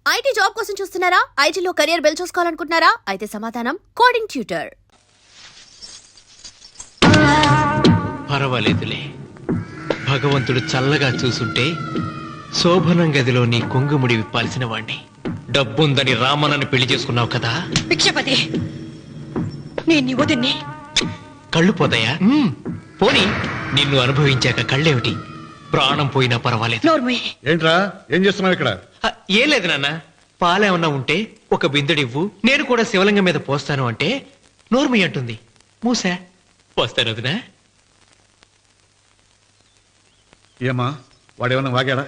IT job కోసం చూస్తున్నారా? ఐటీలో కెరియర్ బిల్డ్ చూసుకోవాలనుకుంటున్నారా? అయితే సమాధానం కోడింగ్ ట్యూటర్. పర్వాలేదులే, భగవంతుడు చల్లగా చూసుంటే శోభనం గదిలో నీ కొంగుముడి విప్పాల్సిన వాణ్ణి. డబ్బుందని రామన్నని పెళ్లి చేసుకున్నావు కదా. భిక్షపతి, నేను వదిన్ని. కళ్ళు పోతాయా? పోనీ, నిన్ను అనుభవించాక కళ్ళేమిటి? ప్రాణం పోయినా పర్వాలేదు. ఏంట్రా, ఏం చేస్తున్నావు ఇక్కడ? ఏం లేదు నాన్న, పాలేమన్నా ఉంటే ఒక బిందెడివ్వు, నేను కూడా శివలింగం మీద పోస్తాను అంటే నోర్మి అంటుంది. మూసా పోస్తాను వదినా. ఏమా, వాడేమన్నా వాగాడా?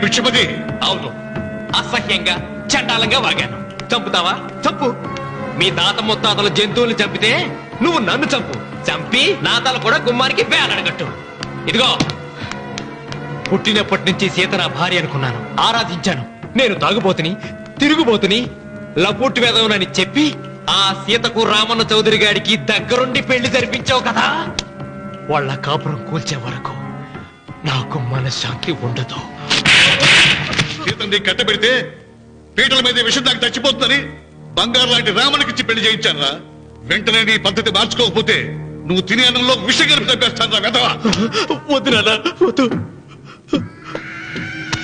భిక్షపతి, అవును, అసహ్యంగా చండాలంగా వాగాను. చంపుతావా? చంపు. మీ తాత ముత్తాతలు జంతువుల్ని చంపితే నువ్వు నన్ను చంపు. చంపి నా తల కూడా గుమ్మానికి వేలాడగట్టు. ఇదిగో, పుట్టినప్పటి నుంచి సీత నా భార్య అనుకున్నాను, ఆరాధించాను. నేను తాగుబోతుని, తిరుగుబోతుని, లపూట్ వేదవునని చెప్పి ఆ సీతకు రామన్న చౌదరి గారికి దగ్గరుండి పెళ్లి జరిపించావు కదా. వాళ్ళ కాపురం కూల్చే వరకు నాకు మనశ్శాంతి ఉండదు. సీతని కట్టబెడితే పీటల మీద విషం దాకా చచ్చిపోతుందని బంగారు లాంటి రామనికిచ్చి పెళ్లి చేయించానురా. వెంటనే నీ పద్ధతి మార్చుకోకపోతే నువ్వు తినే అన్నంలో విషం కలిపి తప్పేస్తాను వెధవా. వద్దు నాన్న, వద్దు.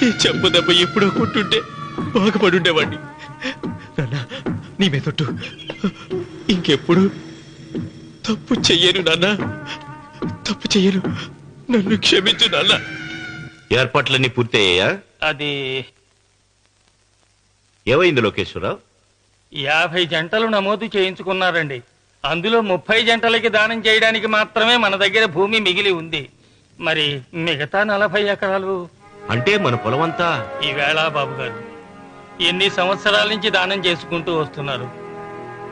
ఈ చెంపు దెబ్బ ఎప్పుడో కొట్టుంటే బాగుపడుండేవాడిని. నాన్న, నీ మీదొట్టు, ఇంకెప్పుడు తప్పు చెయ్యను నాన్న, తప్పు చెయ్యను. నన్ను క్షమించు నాన్న. ఏర్పాట్లన్నీ పూర్తయ్యాయా? అది ఏమైంది లోకేశ్వరరావు? 50 జంటలు నమోదు చేయించుకున్నారండి. అందులో 30 జంటలకి దానం చేయడానికి మాత్రమే మన దగ్గర భూమి మిగిలి ఉంది. మరి మిగతా 40 ఎకరాలు అంటే మన పొలమంతా? ఈవేళ బాబు గారు ఎన్ని సంవత్సరాల నుంచి దానం చేసుకుంటూ వస్తున్నారు.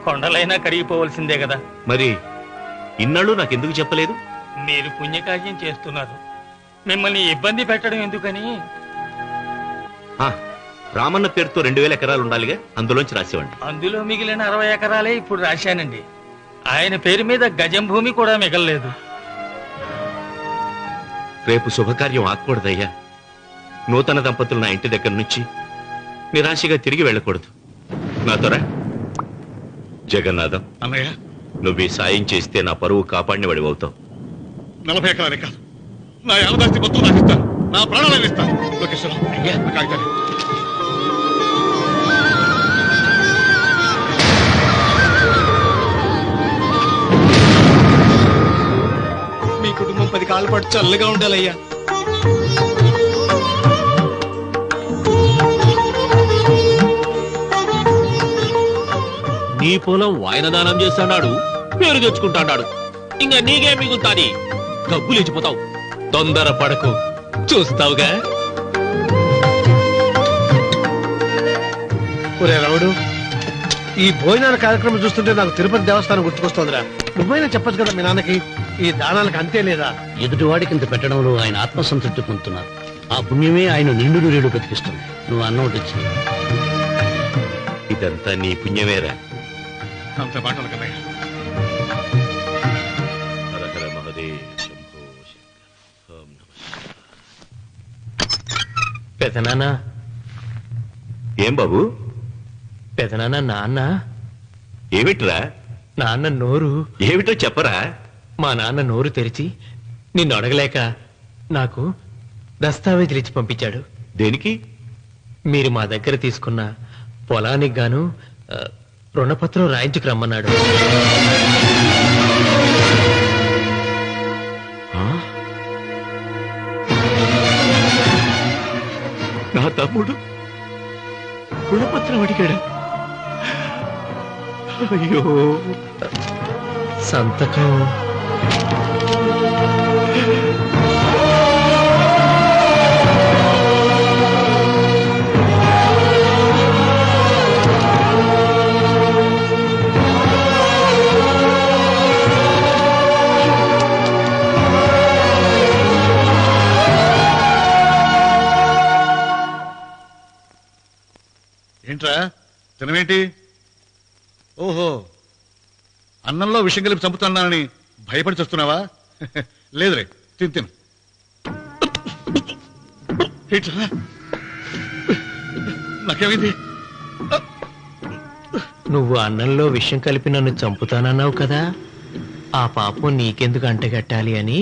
కొండలైనా కరిగిపోవలసిందే కదా. మరి ఇన్నాళ్ళు నాకెందుకు చెప్పలేదు? మీరు పుణ్యకార్యం చేస్తున్నారు, మిమ్మల్ని ఇబ్బంది పెట్టడం ఎందుకని. రామన్న పేరుతో 2000 ఎకరాలు ఉండాలిగా, అందులోంచి రాసేవండి. అందులో మిగిలిన 60 ఎకరాలే ఇప్పుడు రాశానండి. ఆయన పేరు మీద గజం భూమి కూడా మిగలలేదు. రేపు శుభకార్యం ఆకూడదయ్యా. నూతన దంపతులు నా ఇంటి దగ్గర నుంచి నిరాశగా తిరిగి వెళ్ళకూడదు. నాతోరా జగన్నాథం. అన్నయ్య, నువ్వు ఈ సాయం చేస్తే నా పరువు కాపాడిన వాడి అవుతావు. 40 ఎకరాలే కాదు, నా యావదాస్తి మొత్తం నాకు ఇస్తాను, నా ప్రాణాలను ఇస్తాను. లోకేశ్వరరావు, అయ్యా కాగితాలు. మీ కుటుంబం 10 కాళ్ళ పాటు చల్లగా ఉండాలయ్యా. నీ పొలం వాయన దానం చేస్తాడు, పేరు తెచ్చుకుంటాడు. ఇంకా నీకే మిగులుతాది, డబ్బు లేచిపోతావు. తొందర పడకు, చూస్తావుగా. ఒరే రావుడు, ఈ భోజనాల కార్యక్రమం చూస్తుంటే నాకు తిరుపతి దేవస్థానం గుర్తుకొస్తోందిరా. నువ్వైనా చెప్పచ్చు కదా మీ నాన్నకి, ఈ దానాలకు అంతే లేదా? ఎదుటివాడికి ఇంత పెట్టడంలో ఆయన ఆత్మసంతృప్తి పొందుతున్నారు. ఆ పుణ్యమే ఆయన నిండు నూరేడు బతికిస్తుంది. నువ్వు అన్నం వచ్చి ఇదంతా నీ పుణ్యమేరా. అంత మాటలు కన్నయ్య. హర హర మహదేవ్ శంభో శంకర. ఓం నమః. పెదనాన్న, ఏం బాబు? పెదనాన్న, నాన్న. ఏమిట్రా? నాన్న నోరు. ఏమిటో చెప్పరా. మా నాన్న నోరు తెరిచి నిన్ను అడగలేక నాకు దస్తావేజీలు ఇచ్చి పంపించాడు. దేనికి? మీరు మా దగ్గర తీసుకున్న పొలానికి గాను రుణపత్రం రాయించుకు రమ్మన్నాడు. నా తమ్ముడు రుణపత్రం అడిగాడు. అయ్యో, సంతకం ఏంట్రా తినవేంటి? ఓహో, అన్నంలో విషం కలిపి చంపుతున్నానని భయపడి చస్తున్నావా? లేదురే తిను ఏంట్రా? నాకేమైంది? నువ్వు అన్నంలో విషం కలిపి నన్ను చంపుతానన్నావు కదా, ఆ పాపం నీకెందుకు అంటగట్టాలి అని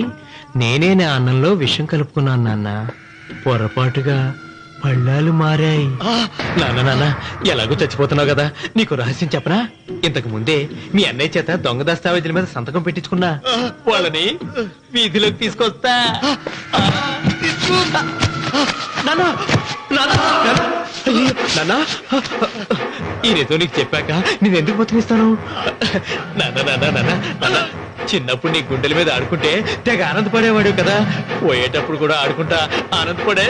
నేనే నా అన్నంలో విషం కలుపుకున్నాను నాన్న. పొరపాటుగా పళ్ళాలు మారాయి. నాన్న ఎలాగో చచ్చిపోతున్నావు కదా, నీకు రహస్యం చెప్పనా? ఇంతకు ముందే మీ అన్నయ్య చేత దొంగ దస్తావేజీల మీద సంతకం పెట్టించుకున్నా. వాళ్ళని వీధిలోకి తీసుకొస్తా. ఈయనతో నీకు చెప్పాక నేను ఎందుకు బతికిస్తాను? నాన్న చిన్నప్పుడు నీ గుండెల మీద ఆడుకుంటే తెగ ఆనందపడేవాడు కదా, పోయేటప్పుడు కూడా ఆడుకుంటా ఆనందపడే.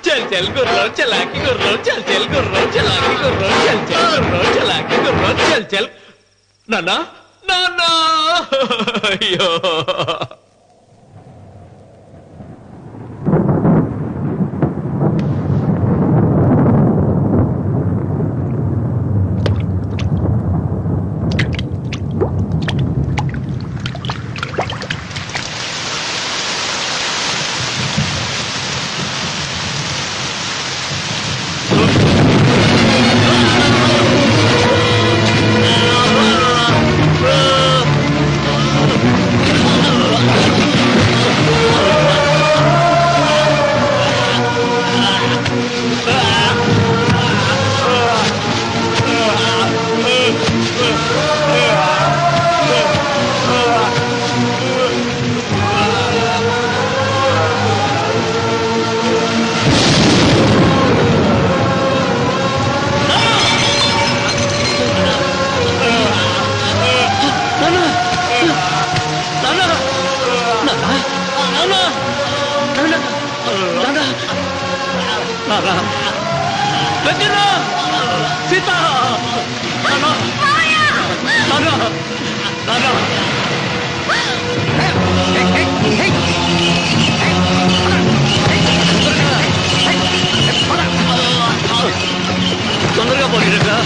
చల్ చల్ గుర్రం చలాకి గుర్రం, చల్ చల్ గుర్రం చలాకి గుర్రం, చల్ చల్ గుర్రం చలాకి గుర్రం, చల్ చల్. నాన్న అయ్యో తొందరగా పోయినట్రా.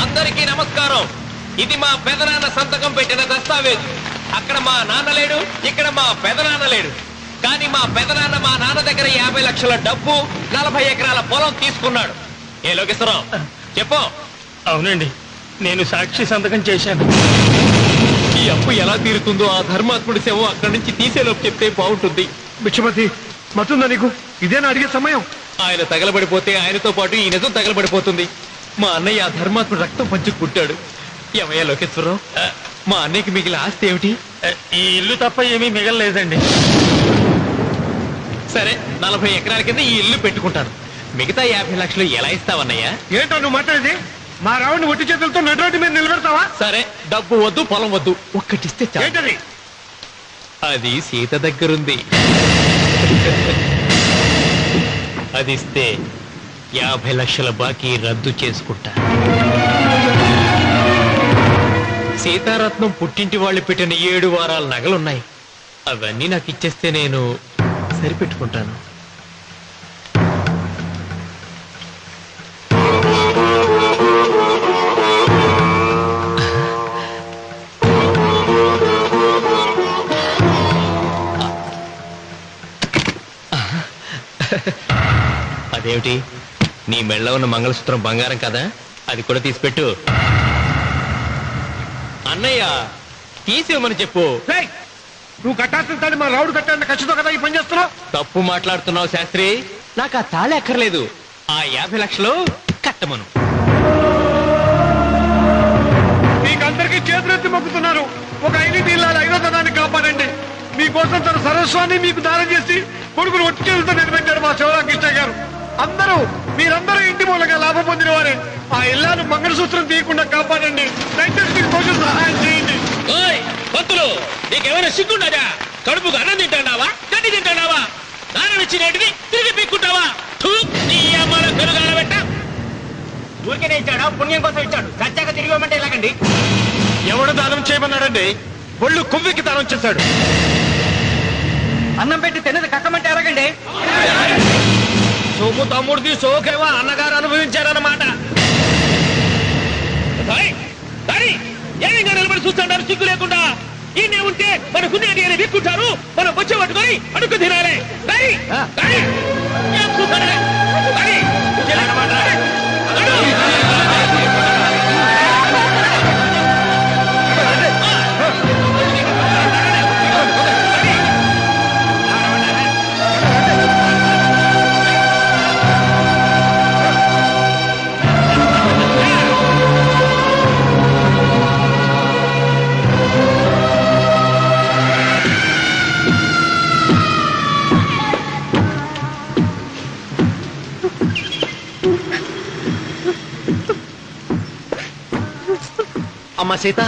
అందరికీ నమస్కారం. ఇది మా పెదనాన్న సంతకం పెట్టిన దస్తావేజు. అక్కడ మా నాన్న లేడు, ఇక్కడ మా పెదనాన్న లేడు. కానీ మా పెదనాన్న మా నాన్న దగ్గర 50 లక్షల డబ్బు, 40 ఎకరాల పొలం తీసుకున్నాడు. ఏ లోకేశ్వరరావు చెప్పు. అవునండి, నేను సాక్షి సంతకం చేశాను. ఈ అప్పు ఎలా తీరుతుందో ఆ ధర్మాత్ముడి శవం అక్కడి నుంచి తీసేలోపు చెప్తే బాగుంటుంది. బిక్షపతి మతుందా నీకు? ఇదేనా అడిగే సమయం? ఆయన తగలబడిపోతే ఆయనతో పాటు ఈ నిజం తగలబడిపోతుంది. మా అన్నయ్య ఆ ధర్మాత్ముడు రక్తం పంచుకు పుట్టాడు. ఏమయ్యా లోకేశ్వరరావు, మా అన్నయ్యకి మిగిలిన ఆస్తి ఏమిటి? ఈ ఇల్లు తప్ప ఏమీ మిగలలేదండి. సరే, 40 ఎకరాల కింద ఈ ఇల్లు పెట్టుకుంటాను. మిగతా 50 లక్షలు ఎలా ఇస్తావన్నయ్యా? ఏంటో నువ్వు మాట్లాడేది? మా రావుని ఒట్టి చేతులతో నడురోడ్డు మీద నిలబెడతావా? సరే, డబ్బు వద్దు, పొలం వద్దు, ఒక్కటిస్తే చాలు. ఏంటది? అది సీత దగ్గరుంది. అది ఇస్తే 50 లక్షల బాకీ రద్దు చేసుకుంటా. సీతారత్నం పుట్టింటి వాళ్ళు పెట్టిన 7 వారాల నగలున్నాయి. అవన్నీ నాకు ఇచ్చేస్తే నేను సరిపెట్టుకుంటాను. అదేమిటి, నీ మెళ్ళ ఉన్న మంగళసూత్రం బంగారం కదా, అది కూడా తీసిపెట్టు. అన్నయ్య తీసేమని చెప్పు. నువ్వు కట్టాల్సిన తాడి మా రావుడు కట్టాలని ఖచ్చితంగా కదా ఈ పని చేస్తున్నావు. తప్పు మాట్లాడుతున్నావు శాస్త్రి. నాకు ఆ తాళి అక్కర్లేదు, ఆ 50 లక్షలు కట్టమను. మీకందరికీ చేతులెత్తి మొక్కుతున్నారు. ఒక ఐదు మీకోసం తన సరస్వాన్ని మీకు దానం చేసి కొడుకులు ఒట్టుకెళ్తూ నిలబెట్టారు మా శివరామకృష్ణ గారు. మీరందరూ ఇంటి మూలంగా లాభం పొందిన వారే. ఆ ఇల్లాను మంగళసూత్రం తీయకుండా కాపాడండి. దయచేసి మీకు కొంచెం సహాయం చేయండి. పంతులు నీకేమైనా సిగ్గుండదా? కడుపుకు అన్నం తింటాడావా, గడ్డి తింటాడావా? దానం ఇచ్చినట్టుది తిరిగి పీక్కుంటావా? ఊరికే ఇచ్చాడా? పుణ్యం కోసం ఇచ్చాడు. సత్యాక తిరిగి ఇవ్వమంటే ఎలాగండి? ఎవడు దానం చేయమన్నాడండి? ఒళ్ళు కొవ్వికి దానం చేశాడు. అన్నం పెట్టి తిన్నది కక్కమంటే ఎలాగండి? సోము తమ్ముడిది సోకేవా అన్నగారు అనుభవించారన్నమాట. ఏమిగా నిలబడి చూస్తుంటారు సిగ్గు లేకుండా? ఈయనే ఉంటే మన గుండె అని విక్కుంటారు, మనం వచ్చే పట్టుకొని అడుగు తినాలి. అమ్మ సీత,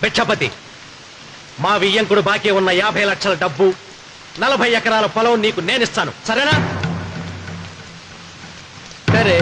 భిక్షపతి, మా వియ్యంకుడు బాకీ ఉన్న 50 లక్షల డబ్బు, 40 ఎకరాల పొలం నీకు నేనిస్తాను, సరేనా? సరే.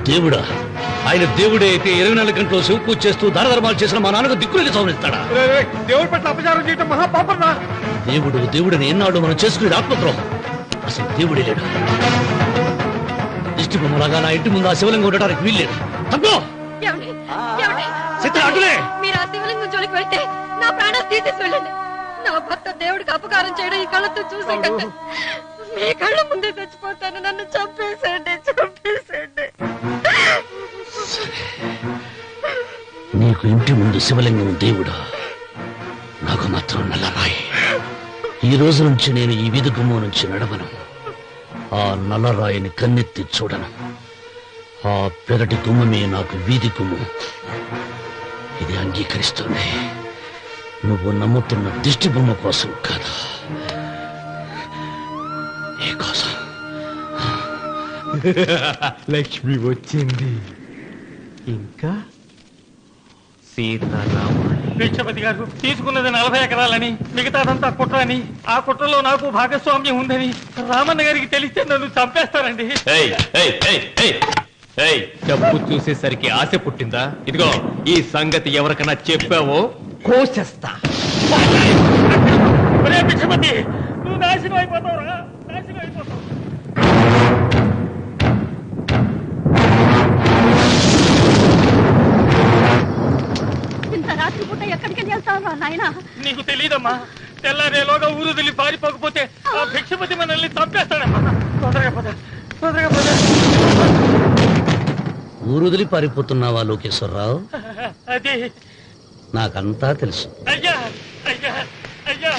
దేవుడా? ఆయన దేవుడే అయితే 24 గంటలు శివ పూజ చేస్తూ దానధర్మాలు చేసిన మా నాన్నకు దిక్కులేని సౌనిస్తాడా? దేవుడి పట్ల అపచారం చేయటం మహాపాపం. దేవుడిని ఎన్నాడు మనం చేసుకునే ఆత్మద్రోహం. అసలు దేవుడే లేడు. దిష్టి బొమ్మలాగా నా ఇంటి ముందు ఆ శివలింగం ఉండడానికి వీల్లేదు. తప్పో మీరు ఆ శివలింగం జోలికి వెళ్తే నా ప్రాణాలు తీసేసి వెళ్ళండి. నా భర్త దేవుడికి అపకారం చేయడం ఈ కళ్ళతో చూసే కంటే మీ కళ్ళ ముందే చచ్చిపోతాను. నన్ను చంపేసేయండి. నీకు ఇంటి ముందు శివలింగం దేవుడా, నాకు మాత్రం నల్లరాయి. ఈ రోజు నుంచి నేను ఈ వీధి గుమ్మం నుంచి నడవను. ఆ నల్లరాయిని కన్నెత్తి చూడను. ఆ పెరటి గుమ్మమే నాకు వీధి గుమ్మం. ఇది అంగీకరిస్తుంది. నువ్వు నమ్ముతున్న దిష్టి బొమ్మ కోసం కాదా, నీ కోసం. లక్ష్మి వచ్చింది. ఇంకా సీతారాముడు. భిక్షపతి గారు తీసుకున్నది 40 ఎకరాలని, మిగతాదంతా కుట్ర అని, ఆ కుట్రలో నాకు భాగస్వామ్యం ఉందని రామన్న గారికి తెలిస్తే నన్ను చంపేస్తారండి. డబ్బు చూసేసరికి ఆశ పుట్టిందా? ఇదిగో ఈ సంగతి ఎవరికైనా చెప్పావో కోసేస్తా. భిక్షపతి, నువ్వు నాశనం అయిపోతావురా, నాశనం అయిపోతావు. ఇంత రాత్రి పూట ఎక్కడికి వెళ్తావా నాయనా? నీకు తెలీదమ్మా, తెల్లారేలోగా ఊరు ఊరు వదిలి పారిపోకపోతే ఆ భిక్షపతి మనల్ని చంపేస్తాడమ్మా. తొందరగా పద, తొందరగా పద. ఊరుదిలి పారిపోతున్నావా లోకేశ్వరరావు? అది నాకంతా తెలుసు. అయ్యా అయ్యా అయ్యా,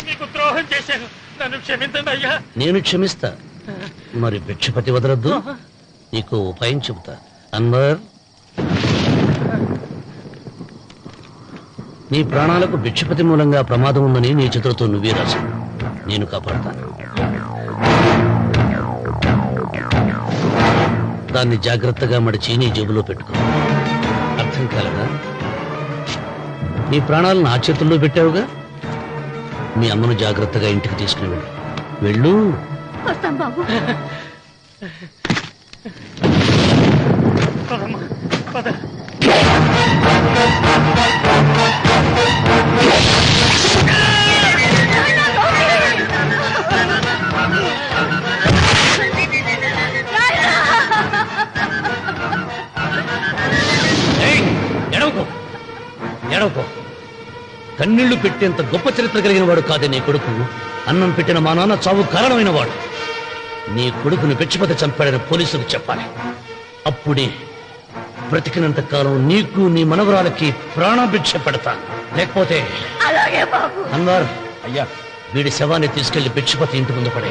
మీకు ద్రోహం చేశాను, నన్ను క్షమించండి అయ్యా. నేను క్షమిస్తా, మరి భిక్షపతి వదలొద్దు. నీకు ఉపాయం చెబుతా. అన్వర్, నీ ప్రాణాలకు భిక్షపతి మూలంగా ప్రమాదం ఉందని నీ చేతులతో నువ్వే రాసు. నేను కాపాడతాను. దాన్ని జాగ్రత్తగా మడిచి నీ జేబులో పెట్టుకో. అర్థం కాలదా? నీ ప్రాణాలను ఆ చేతుల్లో పెట్టావుగా. మీ అమ్మను జాగ్రత్తగా ఇంటికి తీసుకుని వెళ్ళు. వెళ్ళు. వస్తాం బాబు. పదమ్మా, పద. ఎడవకో, ఎడవకో. కన్నీళ్లు పెట్టేంత గొప్ప చరిత్ర కలిగిన వాడు కాదే నీ కొడుకు. అన్నం పెట్టిన మా నాన్న చావు కారణమైన వాడు. నీ కొడుకుని భిక్షపతి చంపాడని పోలీసులకు చెప్పాలి. అప్పుడే బ్రతికినంత కాలం నీకు నీ మనవరాలకి ప్రాణభిక్ష పెడతాను. లేకపోతే అలాగే బాబు. అన్వర్, అయ్యా, వీడి శవాన్ని తీసుకెళ్లి భిక్షపతి ఇంటి ముందు పడే.